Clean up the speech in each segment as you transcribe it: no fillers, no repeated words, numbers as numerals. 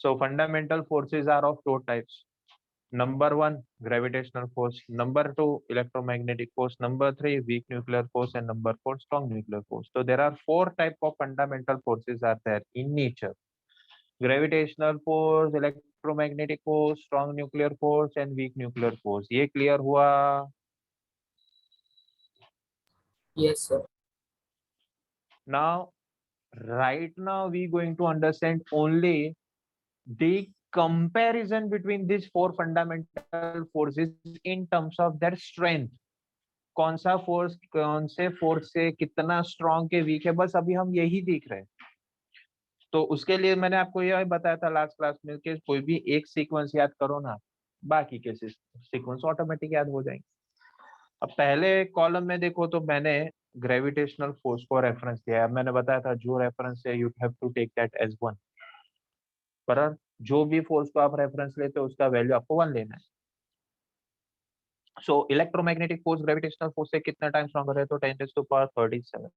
So fundamental forces are of two types. Number one, gravitational force. Number two, electromagnetic force. Number three, weak nuclear force. And number four, strong nuclear force. So there are four type of fundamental forces are there in nature. Gravitational force, electromagnetic force, strong nuclear force and weak nuclear force. ये clear हुआ? Yes, sir. Now, right now we going to understand only the comparison between these four fundamental forces in terms of their strength. कौन सा force कौन से force से कितना strong के week है, बस अभी हम यही देख रहे हैं. तो उसके लिए मैंने आपको यह बताया था लास्ट क्लास में कि कोई भी एक सीक्वेंस याद करो ना, बाकी के सीक्वेंस ऑटोमेटिक याद हो जाएंगे. अब पहले कॉलम में देखो तो मैंने ग्रेविटेशनल फोर्स को रेफरेंस दिया है. मैंने बताया था जो रेफरेंस है you have to take that as 1. पर जो भी फोर्स को आप रेफरेंस लेते हो उसका वैल्यू आपको 1 लेना है. सो इलेक्ट्रोमैग्नेटिक फोर्स ग्रेविटेशनल फोर्स से कितना टाइम स्ट्रॉन्गर है, तो 10⁻37.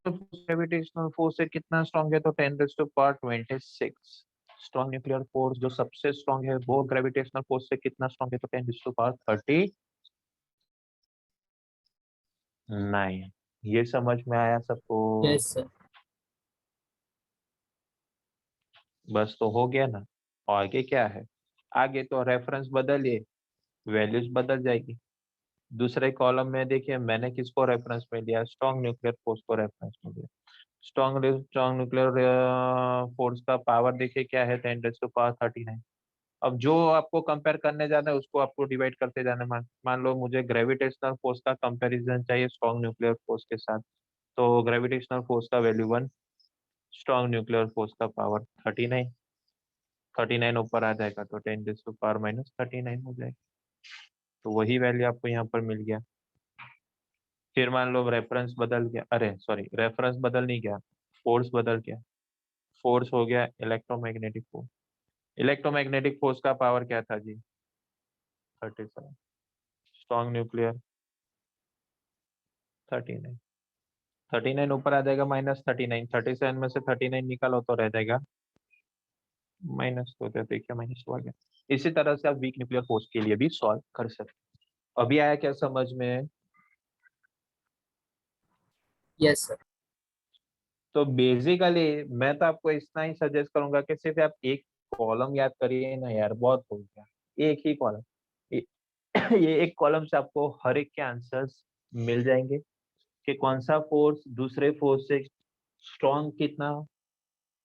ग्रेविटेशनल फोर्स से कितना स्ट्रॉन्ग है, तो 10⁻26. स्ट्रॉन्ग न्यूक्लियर फोर्स जो सबसे स्ट्रॉन्ग है वो ग्रेविटेशनल फोर्स से कितना स्ट्रॉन्ग है, तो 10⁻39. ये समझ में आया सबको? Yes, sir. बस तो हो गया ना. और आगे क्या है, आगे तो रेफरेंस बदलिए, वैल्यूज बदल जाएगी. दूसरे कॉलम में देखिए मैंने किसको रेफरेंस में लिया, स्ट्रॉन्ग न्यूक्लियर फोर्स को रेफरेंस में लिया. स्ट्रॉन्ग न्यूक्लियर फोर्स का पावर देखिए क्या है, 10⁻39. अब जो आपको कंपेयर करने जाना है उसको आपको डिवाइड करते जाना है. मान लो मुझे ग्रेविटेशनल फोर्स का कंपैरिजन चाहिए स्ट्रॉन्ग न्यूक्लियर फोर्स के साथ, तो ग्रेविटेशनल फोर्स का वैल्यू 1, स्ट्रॉन्ग न्यूक्लियर फोर्स का पावर 39. 39 ऊपर आ जाएगा तो 10⁻39 हो जाएगा. तो वही वैल्यू आपको यहाँ पर मिल गया. फिर मान लो रेफरेंस बदल गया, अरे सॉरी रेफरेंस बदल नहीं गया, फोर्स बदल गया. फोर्स हो गया इलेक्ट्रोमैग्नेटिक फोर्स. इलेक्ट्रोमैग्नेटिक फोर्स का पावर क्या था जी, 37. Strong nuclear 39. 39 ऊपर आ जाएगा -39. 37 में से 39 निकालो तो रह जाएगा -2. देखिए -2 आ गया. इसी तरह से आप वीक न्यूक्लियर फोर्स के लिए भी सॉल्व कर सकते. अभी आया क्या समझ में? Yes, sir. तो बेसिकली मैं तो आपको इतना ही सजेस्ट करूंगा कि सिर्फ आप एक कॉलम याद करिए ना यार, बहुत हो गया. एक ही कॉलम, ये एक कॉलम से आपको हर एक के आंसर्स मिल जाएंगे कि कौन सा फोर्स दूसरे फोर्स से स्ट्रॉन्ग कितना,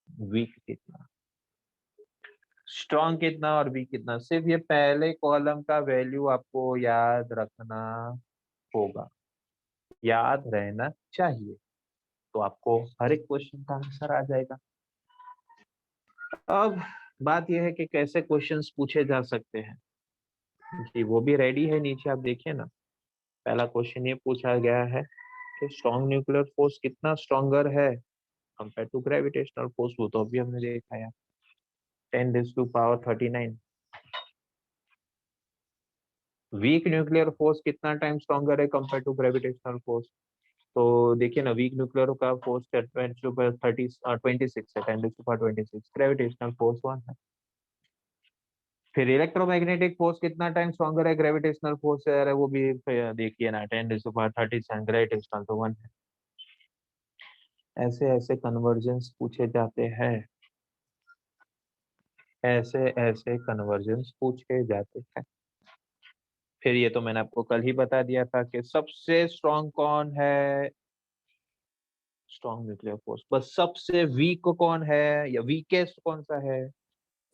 वीक कितना. स्ट्रॉन्ग कितना और वीक कितना, सिर्फ ये पहले कॉलम का वैल्यू आपको याद रखना होगा, याद रहना चाहिए, तो आपको हर एक क्वेश्चन का आंसर आ जाएगा. अब बात यह है कि कैसे क्वेश्चंस पूछे जा सकते हैं जी, वो भी रेडी है नीचे आप देखिए ना. पहला क्वेश्चन ये पूछा गया है कि स्ट्रॉन्ग न्यूक्लियर फोर्स कितना स्ट्रॉन्गर है कंपेयर टू ग्रेविटेशनल फोर्स, वो तो अभी हमने देखा है 10⁻39. वीक न्यूक्लियर फोर्स कितना टाइम स्ट्रॉन्गर है कंपेयर टू ग्रेविटेशनल फोर्स, तो देखिए ना वीक न्यूक्लियर का फोर्स 26 है, 10⁻26. ग्रेविटेशनल फोर्स 1 है. फिर इलेक्ट्रोमैग्नेटिक फोर्स कितना टाइम स्ट्रॉन्गर है ग्रेविटेशनल फोर्स से, अरे वो भी देखिए ना 10⁻37. ग्रेविटेशनल तो 1 है. ऐसे ऐसे कन्वर्जन्स पूछे जाते हैं, ऐसे ऐसे कन्वर्जन्स पूछे जाते हैं. फिर ये तो मैंने आपको कल ही बता दिया था कि सबसे स्ट्रॉन्ग कौन है, स्ट्रॉन्ग न्यूक्लियर फोर्स. बस सबसे वीक कौन है या वीकेस्ट कौन सा है,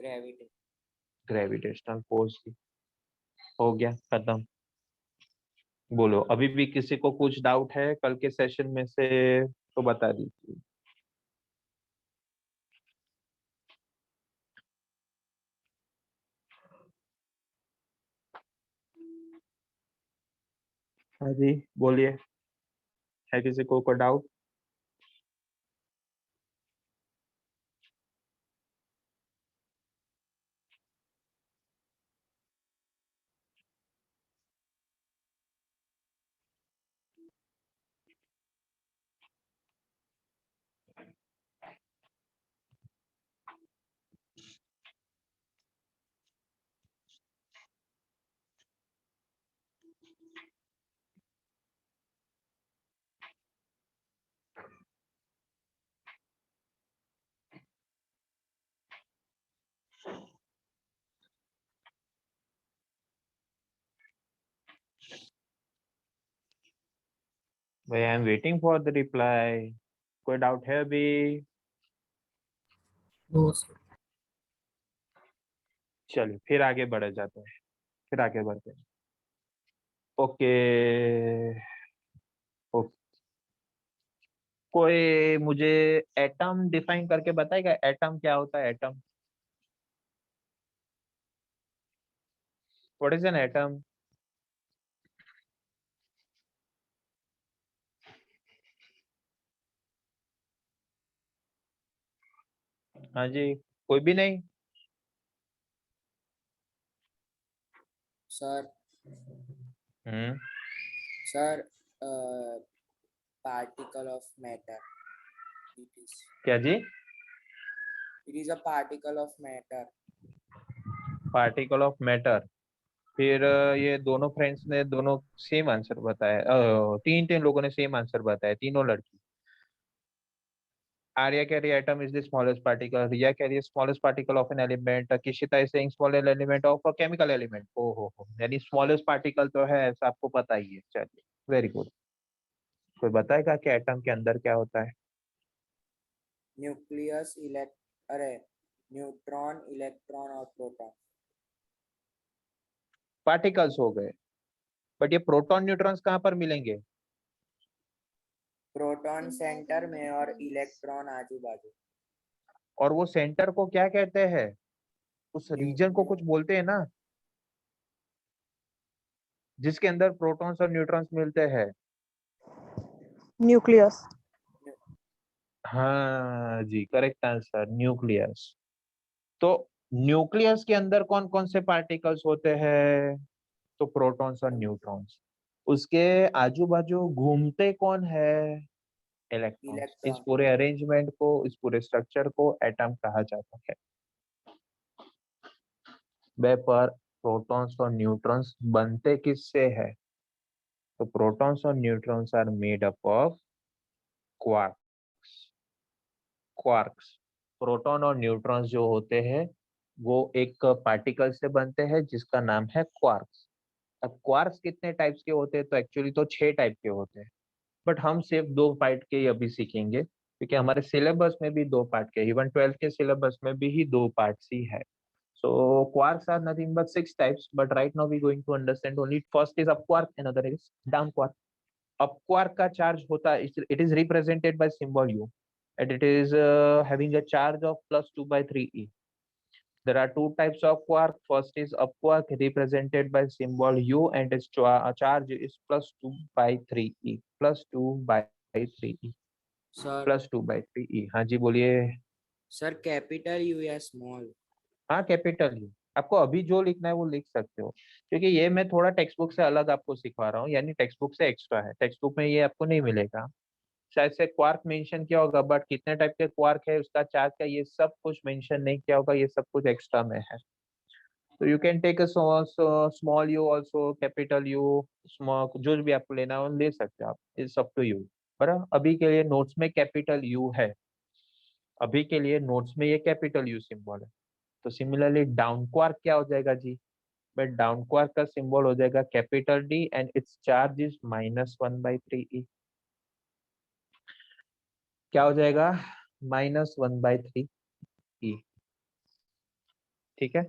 Gravity. Gravitational force. हो गया खत्म. बोलो अभी भी किसी को कुछ डाउट है कल के सेशन में से, तो बता दीजिए. हाँ जी बोलिए, है किसी को डाउट? भाई I am waiting for the reply. कोई डाउट है अभी? No sir. चलिए फिर आगे बढ़े जाते हैं, फिर आगे बढ़ते हैं। ओके। ओके। कोई मुझे एटम डिफाइन करके बताएगा, एटम क्या होता है? Atom, what is an atom? हाँ जी, कोई भी नहीं? Sir hmm. Sir particle of matter. क्या जी? It is a particle of matter. Particle of matter. फिर ये दोनों फ्रेंड्स ने दोनों सेम आंसर बताया, तीन तीन लोगों ने सेम आंसर बताया, तीनों लड़की। आर्या कह रही है atom is the smallest particle, Riya कह रही है smallest particle of an element, Kishita is saying smallest element of a chemical element. ओ हो, यानी स्मॉलेस्ट पार्टिकल तो है ऐसा आपको पता ही है। चलिए, वेरी गुड। कोई बताएगा कि एटम के अंदर क्या होता है? न्यूक्लियस अरे न्यूट्रॉन, इलेक्ट्रॉन और प्रोटॉन। पार्टिकल्स हो गए, बट ये प्रोटॉन न्यूट्रॉन्स कहाँ पर मिलेंगे? प्रोटॉन सेंटर में और इलेक्ट्रॉन आजू बाजू। और वो सेंटर को क्या कहते हैं? उस रीजन को कुछ बोलते हैं ना, जिसके अंदर प्रोटॉन्स और न्यूट्रॉन्स मिलते हैं। न्यूक्लियस। हाँ जी, करेक्ट आंसर, न्यूक्लियस। तो न्यूक्लियस के अंदर कौन कौन से पार्टिकल्स होते हैं? तो प्रोटॉन्स और न्यूट्रॉन्स। उसके आजू बाजू घूमते कौन है? इलेक्ट्रॉन्स। इस इलेक्ट्रॉन। पूरे अरेंजमेंट को, इस पूरे स्ट्रक्चर को एटम कहा जाता है। वे पर प्रोटॉन्स और न्यूट्रॉन्स बनते किससे है? तो प्रोटॉन्स और neutrons are made up of quarks. Quarks, proton और न्यूट्रॉन्स जो होते हैं वो एक पार्टिकल से बनते हैं जिसका नाम है क्वार्क्स। अब क्वार्क्स कितने टाइप्स के होते हैं? तो एक्चुअली तो 6 टाइप के होते हैं, बट हम सिर्फ 2 पार्ट के ही अभी सीखेंगे, क्योंकि हमारे सिलेबस में भी 2 पार्ट के, इवन 12th के सिलेबस में भी ही 2 पार्ट्स ही है। So quarks are nothing but 6 types, but right now we're going to understand only first is up quark, another is down quark. Up quark का charge होता है, it is represented by symbol U, and it is having a charge of +2/3e. There are 2 types of quark. First is up quark represented by symbol U, and its charge is +2/3e. +2/3e. Sir +2/3e। हाँ जी, बोलिए। Sir capital you या small? हाँ, capital you. आपको अभी जो लिखना है वो लिख सकते हो, क्योंकि ये मैं थोड़ा टेक्स्ट बुक से अलग आपको सिखा रहा हूँ, यानी टेक्स्ट बुक से एक्स्ट्रा है, टेक्स्ट बुक में ये आपको नहीं मिलेगा। शायद से क्वार्क मेंशन किया होगा, बट कितने टाइप के क्वार्क है, उसका चार्ज का, ये सब कुछ मेंशन नहीं किया होगा, ये सब कुछ एक्स्ट्रा में है। तो you can take a small U also, capital U, small, जो भी आपको लेना हो ले सकते हो आप, इट्स अप टू यू। पर अभी के लिए नोट्स में कैपिटल यू है, अभी के लिए नोट्स में ये कैपिटल यू सिंबल है। तो सिमिलरली डाउन क्वार्क क्या हो जाएगा जी? बट डाउन क्वार्क का सिंबल हो जाएगा capital D, and it's charge is -1/3e। क्या हो जाएगा? -1/3e। ठीक है।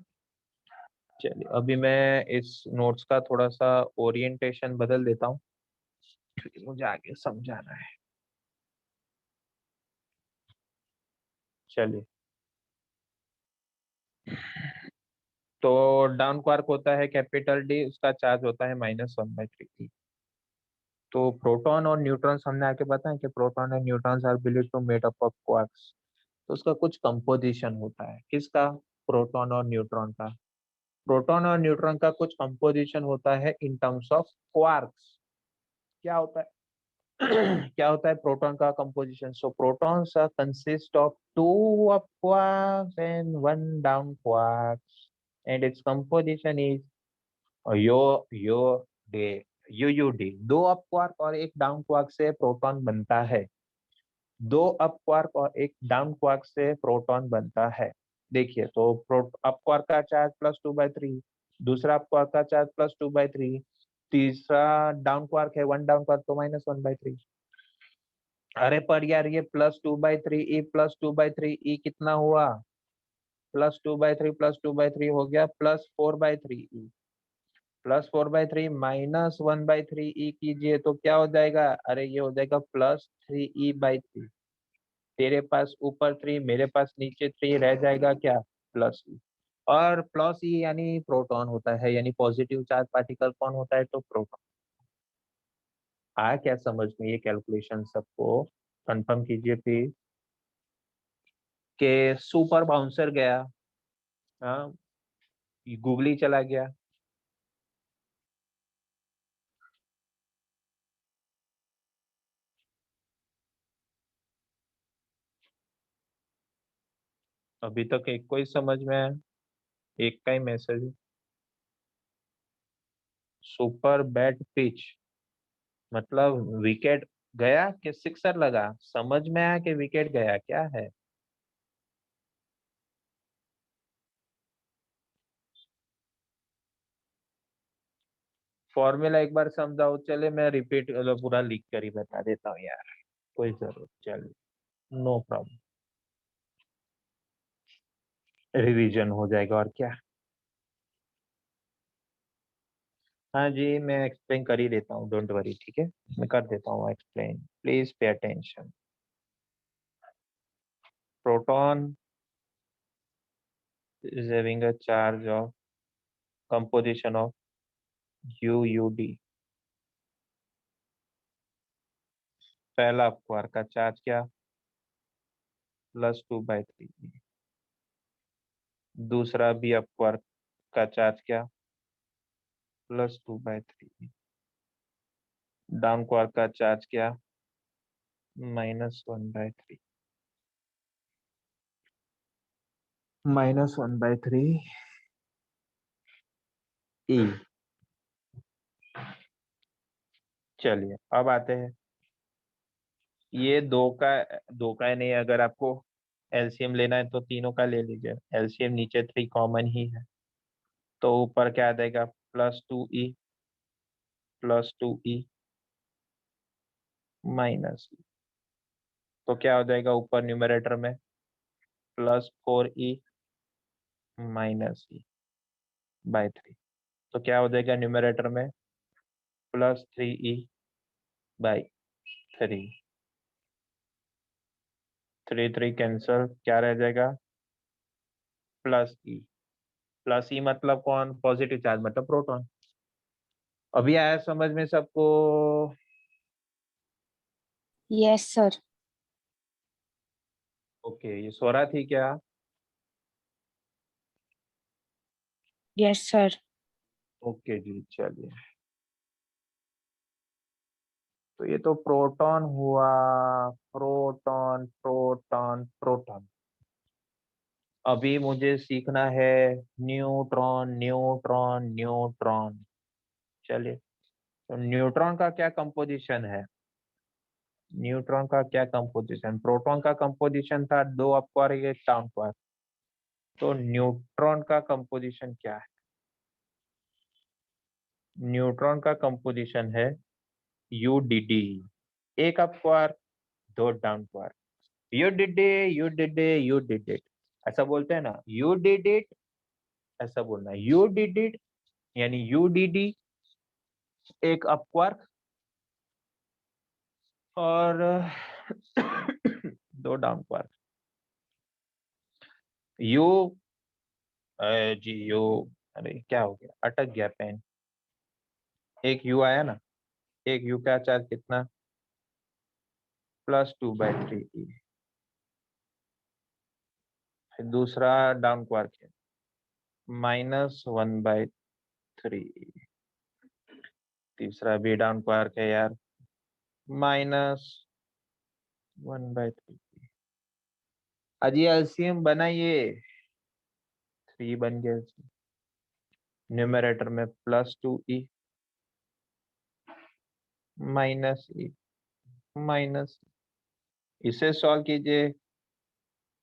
चलिए, अभी मैं इस नोट्स का थोड़ा सा ओरिएंटेशन बदल देता हूँ, क्योंकि मुझे आगे समझाना है। चलिए, तो डाउन क्वार्क होता है कैपिटल डी, उसका चार्ज होता है -1/3e। तो प्रोटॉन और न्यूट्रॉन्स हमने आके बताया कि proton and neutrons are believe to made up of quarks. तो उसका कुछ कंपोजिशन होता है, किसका? प्रोटॉन और न्यूट्रॉन का। प्रोटॉन और न्यूट्रॉन का कुछ कंपोजिशन होता है इन टर्म्स ऑफ क्वार्क्स। क्या होता है? क्या होता है प्रोटॉन का composition? So protons consist of 2 up quarks and 1 down quarks, and its composition is U U D UUD. 2 up quark और 1 down quark से प्रोटॉन बनता है। 2 up quark और 1 down quark से प्रोटॉन बनता है। देखिए, तो अप क्वार्क का चार्ज +2/3, दूसरा अप क्वार्क का चार्ज +2/3, तीसरा डाउन क्वार्क है 1 डाउन क्वार्क तो -1/3। अरे पर यार ये +2/3e +2/3e कितना हुआ? +2/3 +2/3 हो गया +4/3e +4/3 -1/3e कीजिए तो क्या हो जाएगा? अरे ये हो जाएगा +3e/3। तेरे पास ऊपर 3, मेरे पास नीचे 3, रह जाएगा क्या? +e। और +e यानी प्रोटॉन होता है, यानी पॉजिटिव चार्ज पार्टिकल कौन होता है? तो प्रोटॉन। आया क्या समझ में ये कैलकुलेशन सबको? कंफर्म कीजिए प्लीज। के सुपर बाउंसर गया, हाँ, गूगली चला गया, अभी तक एक को ही समझ में आया, एक का ही मैसेज। सुपर बैट पिच मतलब विकेट गया कि सिक्सर लगा? समझ में आया कि विकेट गया, क्या है? फॉर्मूला एक बार समझाओ। चले मैं रिपीट पूरा लिख कर ही बता देता हूँ यार, कोई जरूरत, चलिए, नो प्रॉब्लम, रिवीजन हो जाएगा और क्या। हाँ जी, मैं एक्सप्लेन कर ही देता हूँ, डोंट वरी, ठीक है, मैं कर देता हूँ explain, please pay attention. Proton is having a charge of composition of UUD। पहला क्वार का चार्ज क्या? +2/3। दूसरा भी अपवर्क का चार्ज क्या? +2/3। डाउन क्वार्क का चार्ज क्या? -1/3। -1/3 ई। चलिए अब आते हैं, ये दो का नहीं, अगर आपको एलसीएम लेना है तो तीनों का ले लीजिए। एलसीएम नीचे 3 कॉमन ही है, तो ऊपर क्या आ जाएगा? +2e +2e -e। तो क्या हो जाएगा ऊपर न्यूमरेटर में? +4e -e/3। तो क्या हो जाएगा न्यूमरेटर में? +3e/3। 3 कैंसल, क्या रह जाएगा? +e। +e मतलब कौन? पॉजिटिव चार्ज मतलब प्रोटॉन। अभी आया समझ में सबको? Yes sir. ओके, ये सो रहा थी क्या? Yes sir. ओके जी, चलिए, तो ये तो प्रोटॉन हुआ। Proton proton proton. अभी मुझे सीखना है न्यूट्रॉन न्यूट्रॉन न्यूट्रॉन। चलिए, तो न्यूट्रॉन का क्या कंपोजिशन है? न्यूट्रॉन का क्या कंपोजिशन? प्रोटॉन का कंपोजिशन था 2 अपवर्क 1 डाउनवर्क। तो न्यूट्रॉन का कंपोजिशन क्या है? न्यूट्रॉन का कंपोजिशन है UDD, 1 up quark 2 down quark. You did it, you did it, you did it, ऐसा बोलते हैं ना, यू डिड इट, ऐसा बोलना है, यू डिड इट, यानी यूडीडी 1 अपवर्क और 2 डाउनवर्क। यू जी यू, अरे क्या हो गया, अटक गया पेन। एक यू आया ना, एक यू का चार्ज कितना? +2/3e। फिर दूसरा डाउन क्वार्क है -1/3e। तीसरा भी डाउन क्वार्क है यार, -1/3। अजी एलसीएम बनाइए, 3 बन गया। न्यूमरेटर में +2e -e माइनस, इसे सॉल्व कीजिए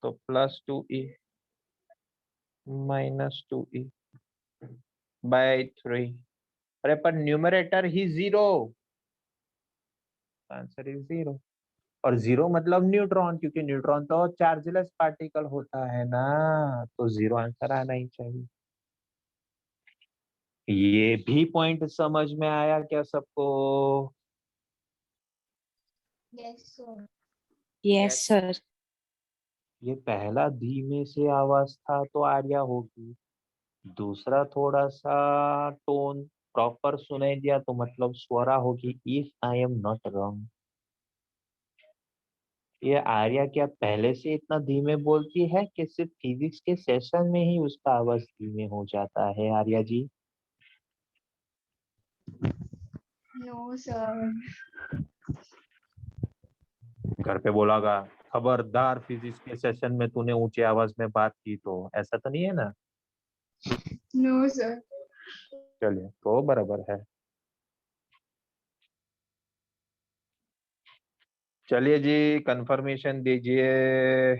तो +2e -2e/3। अरे पर न्यूमरेटर ही 0, आंसर इज 0। और जीरो मतलब न्यूट्रॉन, क्योंकि न्यूट्रॉन तो चार्जलेस पार्टिकल होता है ना, तो जीरो आंसर आना ही चाहिए। ये भी पॉइंट समझ में आया क्या सबको? Yes sir. ये पहला धीमे से आवाज था तो आर्या होगी, दूसरा थोड़ा सा टोन प्रॉपर सुनाई दिया तो मतलब स्वरा होगी, if I am not wrong. ये आर्या क्या पहले से इतना धीमे बोलती है कि सिर्फ फिजिक्स के सेशन में ही उसका आवाज धीमे हो जाता है आर्या जी? No sir. घर पे बोलागा खबरदार फिजिक्स के सेशन में तूने ऊंची आवाज में बात की, तो ऐसा तो नहीं है ना? No sir. चलिए तो बराबर है। चलिए जी कंफर्मेशन दीजिए।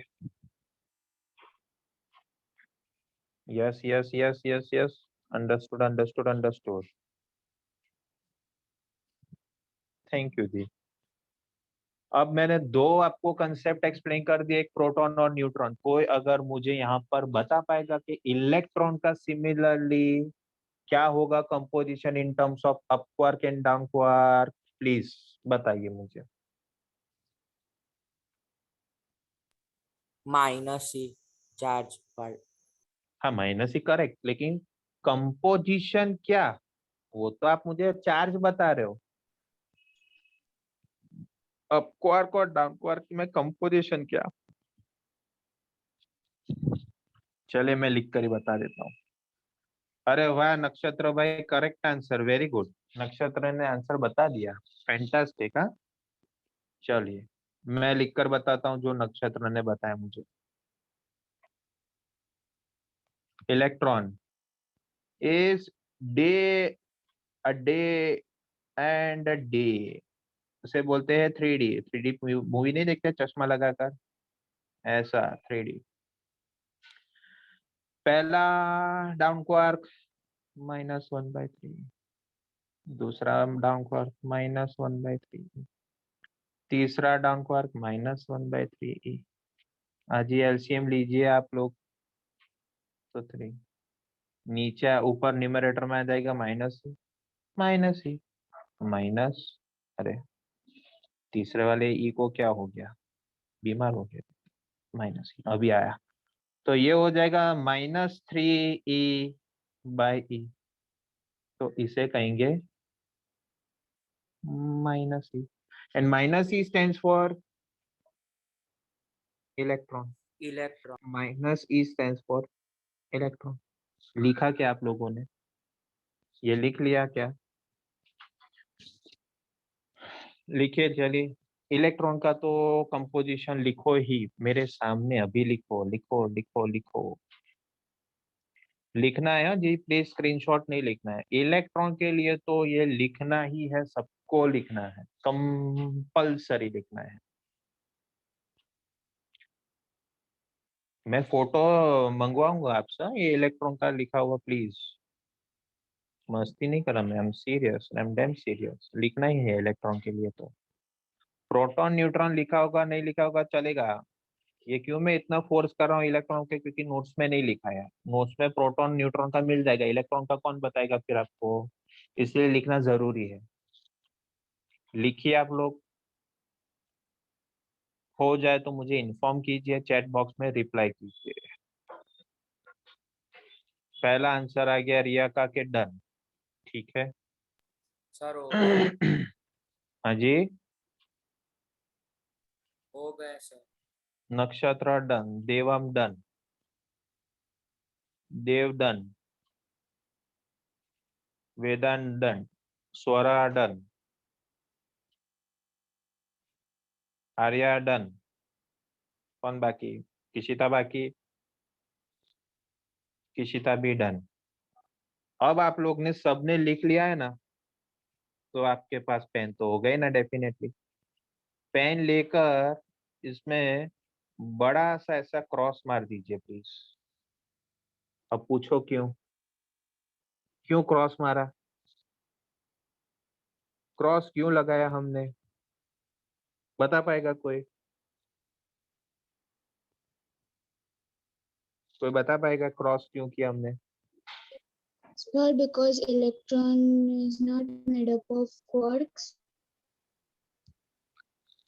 Yes yes yes yes yes, understood understood understood. Thank you जी। अब मैंने दो आपको कंसेप्ट एक्सप्लेन कर दिए, एक प्रोटॉन और न्यूट्रॉन। कोई अगर मुझे यहाँ पर बता पाएगा कि इलेक्ट्रॉन का सिमिलरली क्या होगा composition in terms of up quark and down quark, please बताइए मुझे। -C चार्ज पर। हाँ माइनस ही करेक्ट, लेकिन कंपोजिशन क्या, वो तो आप मुझे चार्ज बता रहे हो। अपक्वार्क और डाउनक्वार्क में कंपोजिशन क्या? चलिए मैं लिख कर ही बता देता हूँ। अरे वाह नक्षत्र भाई, करेक्ट आंसर, वेरी गुड। नक्षत्र ने आंसर बता दिया, फैंटास्टिक। हाँ चलिए मैं लिखकर बताता हूँ जो नक्षत्र ने बताया मुझे। Electron is day, a day and a day, उसे बोलते हैं 3D। 3D मूवी नहीं देखते चश्मा लगाकर, ऐसा 3D। पहला डाउन क्वार्क -1/3, दूसरा डाउन क्वार्क -1/3, तीसरा डाउन क्वार्क -1/3। आज ये एलसीएम लीजिए आप लोग, तो 3 नीचे ऊपर न्यूमरेटर में आ जाएगा माइनस माइनस ही माइनस। अरे तीसरे वाले ई को क्या हो गया, बीमार हो गया, माइनस ही अभी आया, तो ये हो जाएगा -3E/E, तो इसे कहेंगे minus E, and minus E stands for electron, electron. Minus E stands for electron. लिखा क्या आप लोगों ने, ये लिख लिया क्या? लिखिए चलिए। इलेक्ट्रॉन का तो कंपोजिशन लिखो ही मेरे सामने, अभी लिखो लिखो लिखो लिखो। लिखना है जी, प्लीज स्क्रीनशॉट नहीं लिखना है। इलेक्ट्रॉन के लिए तो ये लिखना ही है, सबको लिखना है, कंपल्सरी लिखना है। मैं फोटो मंगवाऊंगा आपसे ये इलेक्ट्रॉन का लिखा हुआ, प्लीज। मस्ती नहीं कर रहा मैं, I am serious, I am damn serious. लिखना ही है इलेक्ट्रॉन के लिए तो। प्रोटॉन न्यूट्रॉन लिखा होगा नहीं लिखा होगा चलेगा। ये क्यों मैं इतना फोर्स कर रहा हूँ इलेक्ट्रॉन के, क्योंकि नोट्स में नहीं लिखा है। नोट्स में प्रोटॉन न्यूट्रॉन का मिल जाएगा, इलेक्ट्रॉन का कौन बताएगा फिर आपको, इसलिए लिखना जरूरी है। लिखिए आप लोग, हो जाए तो मुझे इन्फॉर्म कीजिए, चैट बॉक्स में रिप्लाई कीजिए। पहला आंसर आ गया रिया का के डन, ठीक है। सर हो गया। हाँ जी। हो गए सर। नक्षत्र डन, देवम डन, देव डन, वेदांत डन, स्वरा डन, आर्या डन। कौन बाकी? किशिता बाकी, किशिता भी डन। अब आप लोग ने सबने लिख लिया है ना, तो आपके पास पेन तो हो गए ना डेफिनेटली। पेन लेकर इसमें बड़ा सा ऐसा क्रॉस मार दीजिए प्लीज। अब पूछो क्यों, क्यों क्रॉस मारा, क्रॉस क्यों लगाया हमने? बता पाएगा कोई? कोई बता पाएगा क्रॉस क्यों किया हमने? Sir, because electron is not made up of quarks.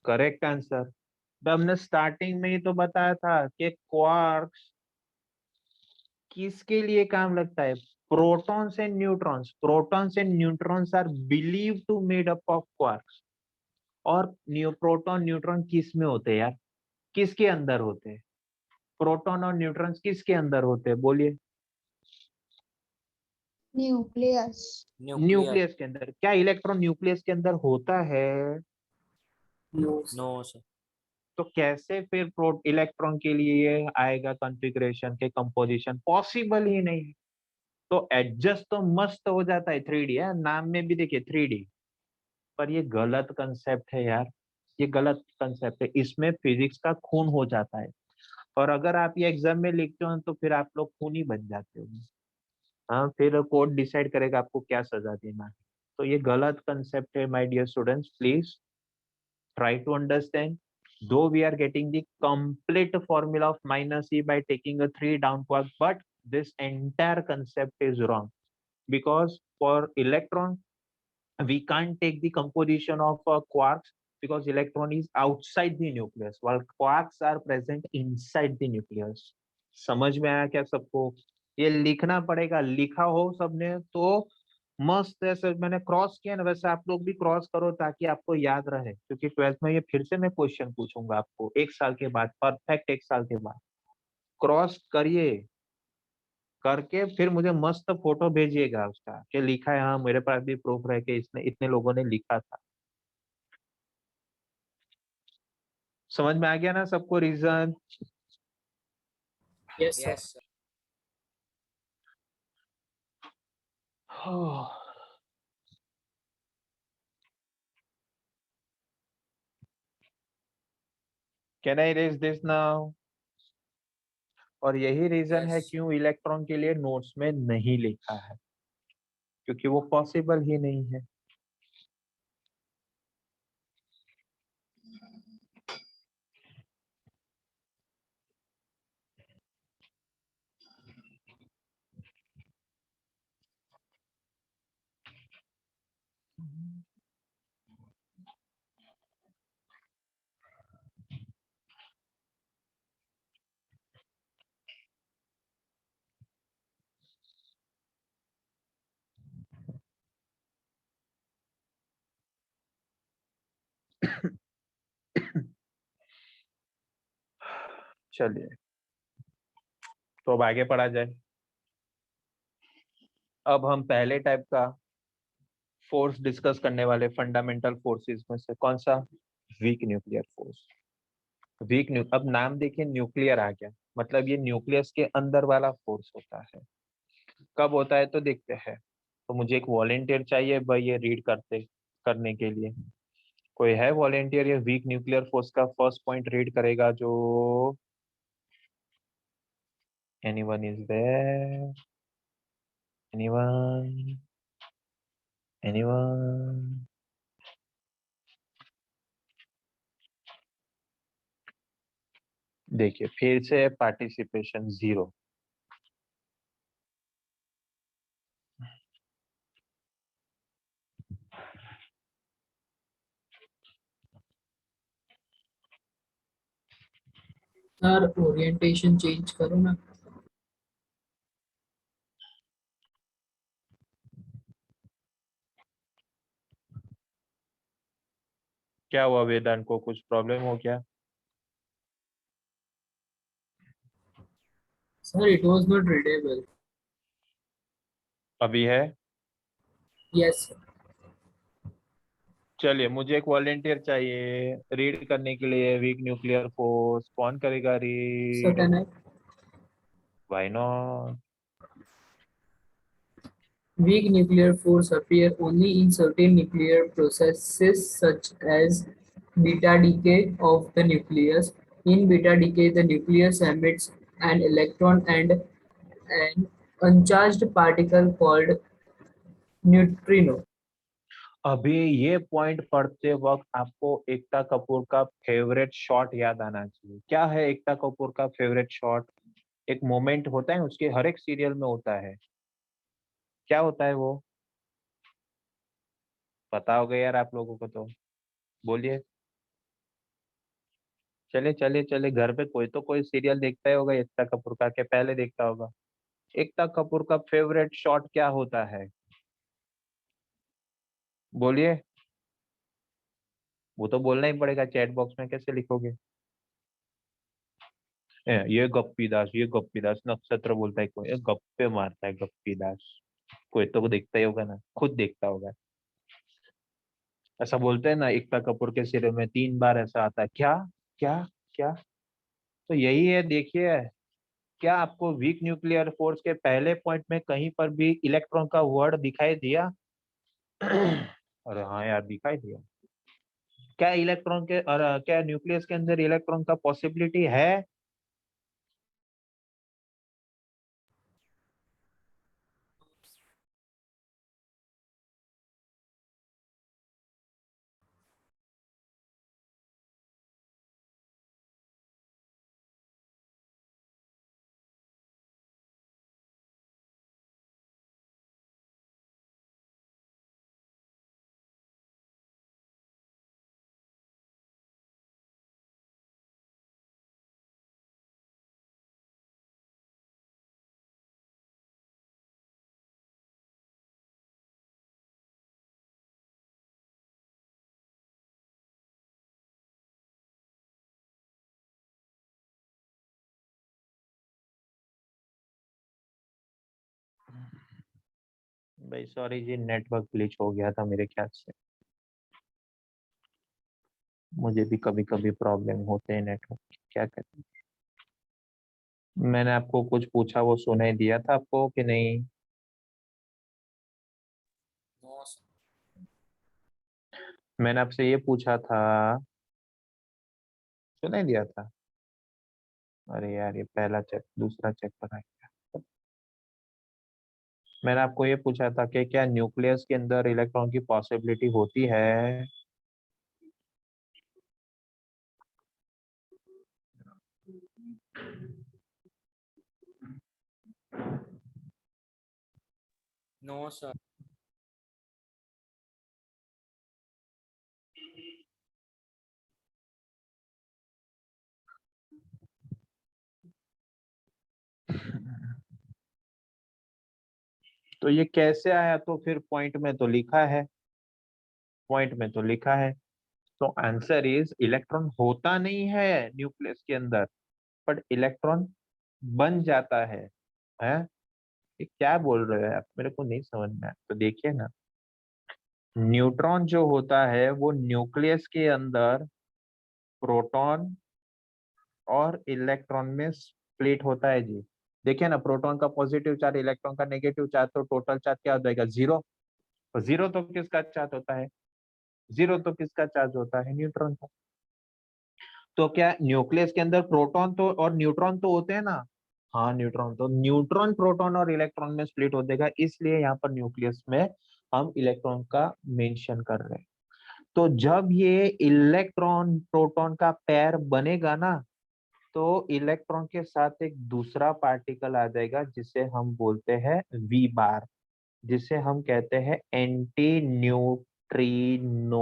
Correct answer. तो हमने स्टार्टिंग में ही तो बताया था कि क्वार्क्स किसके लिए काम लगता है? Protons and neutrons. Protons and neutrons are believe to made up of quarks. और प्रोटॉन न्यूट्रॉन किस में होते हैं यार? किसके अंदर होते हैं? प्रोटॉन और न्यूट्रॉन्स किसके अंदर होते हैं? बोलिए। Nucleus. न्यूक्लियस के अंदर। क्या इलेक्ट्रॉन न्यूक्लियस के अंदर होता है? No sir. तो कैसे फिर इलेक्ट्रॉन के लिए ये आएगा कॉन्फ़िगरेशन के कंपोजिशन? पॉसिबल ही नहीं है। तो एडजस्ट तो मस्त हो जाता है 3D है, नाम में भी देखिए 3D। पर ये गलत कंसेप्ट है यार, ये गलत कंसेप्ट है। इसमें फिजिक्स का खून हो जाता है। और अगर आप ये एग्जाम में लिखते हो तो फिर आप लोग खून ही बन जाते हो। हाँ, फिर कोर्ट डिसाइड करेगा आपको क्या सजा देना है। तो ये गलत कंसेप्ट है my dear students. Please try to understand. Though we are getting the complete formula of minus E by taking a 3 down quark, but this entire concept is wrong. Because for electron, we can't take the composition of quarks because electron is outside the nucleus, while quarks are present inside the nucleus. समझ में आया क्या सबको? ये लिखना पड़ेगा, लिखा हो सबने तो मस्त है सर। मैंने क्रॉस किया ना, वैसे आप लोग भी क्रॉस करो ताकि आपको याद रहे, क्योंकि 12th में ये फिर से मैं क्वेश्चन पूछूंगा आपको 1 साल के बाद, परफेक्ट 1 साल के बाद। क्रॉस करिए, करके फिर मुझे मस्त फोटो भेजिएगा उसका कि लिखा है। हाँ, मेरे पास भी प्रूफ है कि इसने इतने लोगों ने लिखा था। समझ में आ गया ना सबको reason? Yes sir. Can I raise this now? और यही रीजन है Yes. क्यों इलेक्ट्रॉन के लिए नोट्स में नहीं लिखा है, क्योंकि वो पॉसिबल ही नहीं है। चलिए, तो अब आगे पढ़ा जाए। अब हम पहले टाइप का फोर्स डिस्कस करने वाले, फंडामेंटल फोर्सेस में से कौन सा? Week nuclear force. अब नाम देखिए, न्यूक्लियर आ गया, मतलब ये न्यूक्लियस के अंदर वाला फोर्स होता है। कब होता है तो देखते हैं। तो मुझे एक वॉलेंटियर चाहिए भाई ये रीड करने के लिए। कोई है वॉलेंटियर? ये वीक न्यूक्लियर फोर्स का फर्स्ट पॉइंट रीड करेगा जो? Anyone is there? Anyone? Anyone? देखिए फिर से पार्टिसिपेशन 0। सर ओरिएंटेशन चेंज करो ना। क्या हुआ वेदांत को? कुछ प्रॉब्लम हो क्या? Sir it was not readable. अभी है? Yes sir. चलिए, मुझे एक वॉलेंटियर चाहिए रीड करने के लिए वीक न्यूक्लियर फोर्स। कौन करेगा sir read? Can I? Why not? Weak nuclear force appear only in certain nuclear processes such as beta decay of the nucleus. In beta decay, the nucleus emits an electron and an uncharged particle called neutrino. अभी ये point पढ़ते वक्त आपको एकता कपूर का favourite shot याद आना चाहिए। क्या है एकता कपूर का फेवरेट शॉट? एक मोमेंट होता है, उसके हर एक सीरियल में होता है। क्या होता है वो? पता होगा यार आप लोगों को, तो बोलिए। चले चले चले, घर पे कोई तो कोई सीरियल देखता ही होगा एकता कपूर का, क्या पहले देखता होगा? एकता कपूर का फेवरेट शॉट क्या होता है? बोलिए। वो तो बोलना ही पड़ेगा, चैट बॉक्स में कैसे लिखोगे? ये गप्पी दास, ये गप्पी दास, नक्षत्र बोलता है कोई, ये गप्पे मारता है गप्पी दास। कोई तो देखता ही होगा ना, खुद देखता होगा। ऐसा बोलते हैं ना, एकता कपूर के सिरे में 3 बार ऐसा आता है, क्या क्या क्या। तो यही है, देखिए। क्या आपको वीक न्यूक्लियर फोर्स के पहले पॉइंट में कहीं पर भी इलेक्ट्रॉन का वर्ड दिखाई दिया? अरे हाँ यार, दिखाई दिया। क्या इलेक्ट्रॉन के और क्या न्यूक्लियस के अंदर इलेक्ट्रॉन का पॉसिबिलिटी है? भाई सॉरी जी, नेटवर्क ग्लिच हो गया था मेरे ख्याल से। मुझे भी कभी कभी प्रॉब्लम होते हैं नेटवर्क की, क्या करें। मैंने आपको कुछ पूछा, वो सुनाई दिया था आपको कि नहीं? No sir. मैंने आपसे ये पूछा था, सुनाई दिया था? अरे यार, ये पहला चेक, दूसरा चेक पर है क्या? मैंने आपको ये पूछा था कि क्या न्यूक्लियस के अंदर इलेक्ट्रॉन की पॉसिबिलिटी होती है? No sir. तो ये कैसे आया? तो फिर पॉइंट में तो लिखा है, पॉइंट में तो लिखा है। तो आंसर इज, इलेक्ट्रॉन होता नहीं है न्यूक्लियस के अंदर, बट इलेक्ट्रॉन बन जाता है? ये क्या बोल रहे हो आप, मेरे को नहीं समझ में आया। तो देखिए ना, न्यूट्रॉन जो होता है वो न्यूक्लियस के अंदर प्रोटॉन और इलेक्ट्रॉन में स्प्लिट होता है जी। देखिए ना, प्रोटॉन का पॉजिटिव चार्ज, इलेक्ट्रॉन का नेगेटिव चार्ज, तो टोटल चार्ज क्या हो जाएगा? जीरो। तो जीरो तो किसका चार्ज होता है? जीरो तो किसका चार्ज होता है? न्यूट्रॉन का। तो क्या न्यूक्लियस के अंदर प्रोटॉन तो और न्यूट्रॉन तो होते हैं ना? हाँ, न्यूट्रॉन तो, न्यूट्रॉन प्रोटॉन और इलेक्ट्रॉन में स्प्लिट हो जाएगा, इसलिए यहाँ पर न्यूक्लियस में हम इलेक्ट्रॉन का मेंशन कर रहे हैं। तो जब ये इलेक्ट्रॉन प्रोटॉन का पेयर बनेगा ना, तो इलेक्ट्रॉन के साथ एक दूसरा पार्टिकल आ जाएगा जिसे हम बोलते हैं वी बार, जिसे हम कहते हैं एंटी न्यूट्रिनो।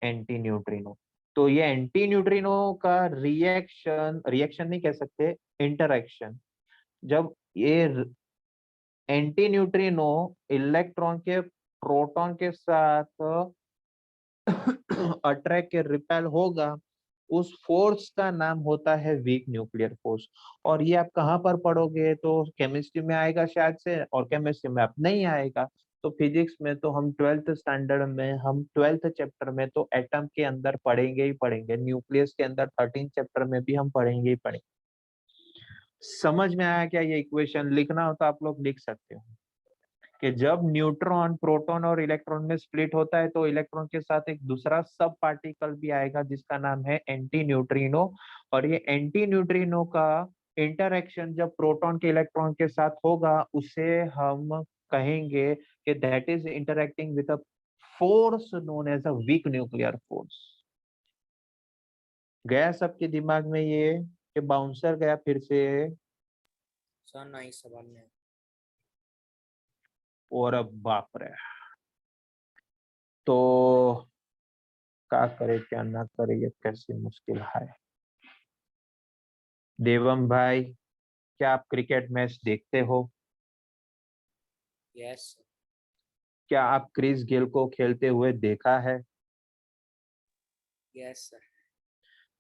Anti neutrino. तो ये एंटी न्यूट्रिनो का रिएक्शन, रिएक्शन नहीं कह सकते, इंटरएक्शन, जब ये एंटी न्यूट्रिनो इलेक्ट्रॉन के प्रोटॉन के साथ अट्रैक्ट के रिपेल होगा, उस फोर्स का नाम होता है वीक न्यूक्लियर फोर्स। और ये आप कहाँ पर पढ़ोगे? तो केमिस्ट्री में आएगा शायद से, और केमिस्ट्री में आप नहीं आएगा तो फिजिक्स में तो हम 12th स्टैंडर्ड में, हम 12th चैप्टर में तो एटम के अंदर पढ़ेंगे ही पढ़ेंगे, न्यूक्लियस के अंदर 13th चैप्टर में भी हम पढ़ेंगे ही पढ़ेंगे। समझ में आया क्या? ये इक्वेशन लिखना हो तो आप लोग लिख सकते हो कि जब न्यूट्रॉन प्रोटॉन और इलेक्ट्रॉन में स्प्लिट होता है तो इलेक्ट्रॉन के साथ एक दूसरा सब पार्टिकल भी आएगा जिसका नाम है एंटी न्यूट्रिनो। और ये एंटी न्यूट्रिनो का इंटरेक्शन जब प्रोटॉन के इलेक्ट्रॉन के साथ होगा, उसे हम कहेंगे कि that is interacting with a force known as a weak nuclear force. गया सबके दिमाग में ये कि बाउंसर गया फिर से, सर नहीं समझ में। और अब बाप रे, तो क्या करे क्या ना करे, ये कैसी मुश्किल है। देवम भाई, क्या आप क्रिकेट मैच देखते हो? यस क्या आप क्रिस गेल को खेलते हुए देखा है? Yes sir.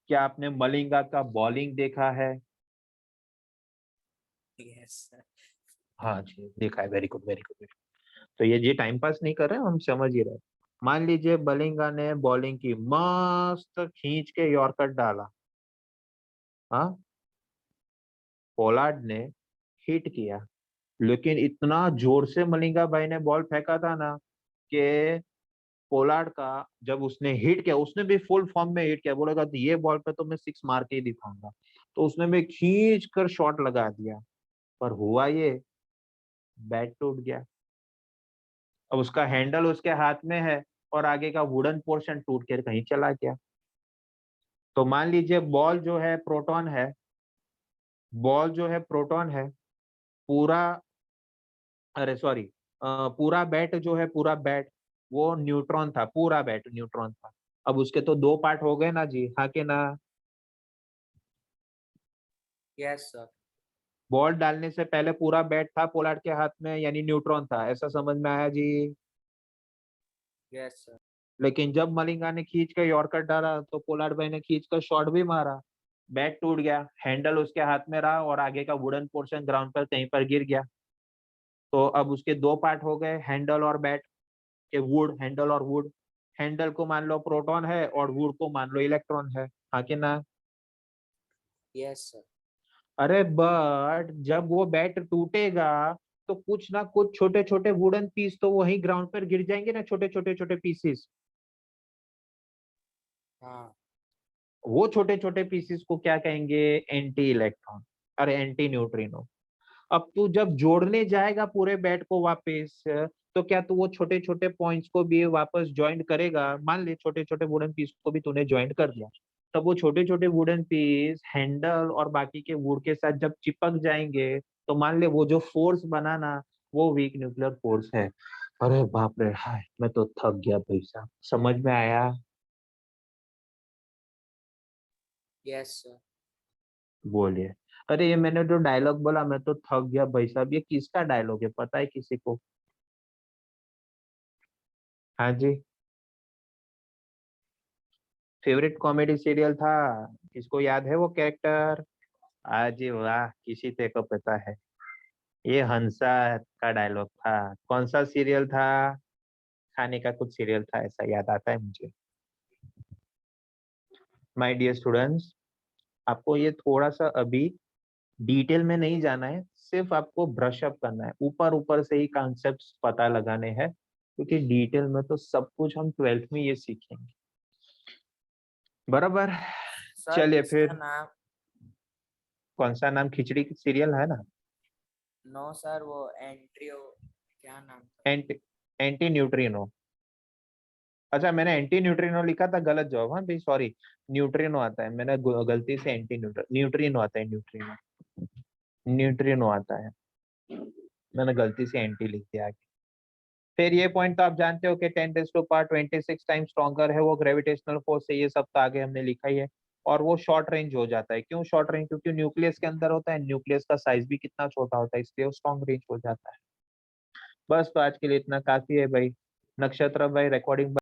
क्या आपने मलिंगा का बॉलिंग देखा है? Yes sir. हाँ जी, देखा है। Very good very good. तो ये टाइम पास नहीं कर रहे, हम समझ ही रहे। मान लीजिए मलिंगा ने बॉलिंग की, मस्त खींच के यॉर्कर डाला, हाँ, पोलार्ड ने हिट किया, लेकिन इतना जोर से मलिंगा भाई ने बॉल फेंका था ना कि पोलार्ड का जब उसने हिट किया, उसने भी फुल फॉर्म में हिट किया, बोलेगा तो ये बॉल पे तो मैं 6 मार के ही दिखाऊंगा, तो उसने भी खींच कर शॉट लगा दिया, पर हुआ ये, बैट टूट गया। अब उसका हैंडल उसके हाथ में है और आगे का वुडन पोर्शन टूट कर कहीं चला गया। तो मान लीजिए बॉल जो है प्रोटॉन है, बॉल जो है प्रोटॉन है, पूरा, अरे सॉरी, पूरा बैट जो है, पूरा बैट वो न्यूट्रॉन था, पूरा बैट न्यूट्रॉन था। अब उसके तो 2 पार्ट हो गए ना जी, हाँ के ना? Yes sir. बॉल डालने से पहले पूरा बैट था पोलार्ड के हाथ में, यानी न्यूट्रॉन था, ऐसा समझ में आया जी? Yes sir. लेकिन जब मलिंगा ने खींच कर यॉर्कर डाला तो पोलार्ड भाई ने खींच कर शॉट भी मारा, बैट टूट गया, हैंडल उसके हाथ में रहा और आगे का वुडन पोर्शन ग्राउंड पर कहीं पर गिर गया। तो अब उसके 2 पार्ट हो गए, हैंडल और बैट के, वुड, हैंडल और वुड। हैंडल को मान लो प्रोटॉन है और वुड को मान लो इलेक्ट्रॉन है, हाँ कि ना? Yes sir. अरे बट जब वो बैट टूटेगा तो कुछ ना कुछ छोटे छोटे वुडन पीस तो वहीं ग्राउंड पर गिर जाएंगे ना, छोटे छोटे छोटे पीसेस। हाँ। वो छोटे छोटे पीसेस को क्या कहेंगे? एंटी इलेक्ट्रॉन, अरे एंटी न्यूट्रिनो। अब तू जब जोड़ने जाएगा पूरे बैट को वापस, तो क्या तू वो छोटे छोटे पॉइंट्स को भी वापस ज्वाइंट करेगा? मान ले छोटे छोटे वुडन पीस को भी तूने ज्वाइंट कर दिया, तब वो छोटे छोटे वुडन पीस हैंडल और बाकी के वुड के साथ जब चिपक जाएंगे, तो मान ले वो जो फोर्स बनाना, वो वीक न्यूक्लियर फोर्स है। अरे बाप रे, हाय मैं तो थक गया भाई साहब, समझ में आया? Yes sir. बोलिए। अरे ये मैंने जो डायलॉग बोला, मैं तो थक गया भाई साहब, ये किसका डायलॉग है, पता है किसी को? हाँ जी, फेवरेट कॉमेडी सीरियल था, किसको याद है वो कैरेक्टर? आज वाह, किसी ते को पता है। ये हंसा का डायलॉग था। कौन सा सीरियल था? खाने का कुछ सीरियल था, ऐसा याद आता है मुझे। माय डियर स्टूडेंट्स, आपको ये थोड़ा सा अभी डिटेल में नहीं जाना है, सिर्फ आपको ब्रश अप करना है, ऊपर ऊपर से ही कॉन्सेप्ट्स पता लगाने हैं, क्योंकि डिटेल में तो सब कुछ हम 12th में ये सीखेंगे, बराबर? सर चलिए इसका फिर। नाम। कौन सा नाम? खिचड़ी सीरियल है ना? नो सर, वो एंट्रियो, क्या नाम था? Anti neutrino. अच्छा, मैंने एंटी न्यूट्रिनो लिखा था, गलत जवाब, हाँ भाई सॉरी। न्यूट्रिनो आता है, मैंने गलती से एंटी न्यूट्रिनो आता है, न्यूट्रिनो, न्यूट्रिनो आता है, मैंने गलती से एंटी लिख दिया आगे। फिर ये पॉइंट तो आप जानते हो कि 10⁻26 टाइम स्ट्रॉन्गर है वो ग्रेविटेशनल फोर्स से, ये सब तो आगे हमने लिखा ही है। और वो शॉर्ट रेंज हो जाता है, क्यों शॉर्ट रेंज? क्योंकि न्यूक्लियस के अंदर होता है, न्यूक्लियस का साइज भी कितना छोटा होता है, इसलिए वो स्ट्रॉन्ग रेंज हो जाता है। बस, तो आज के लिए इतना काफी है भाई। नक्षत्र भाई, रिकॉर्डिंग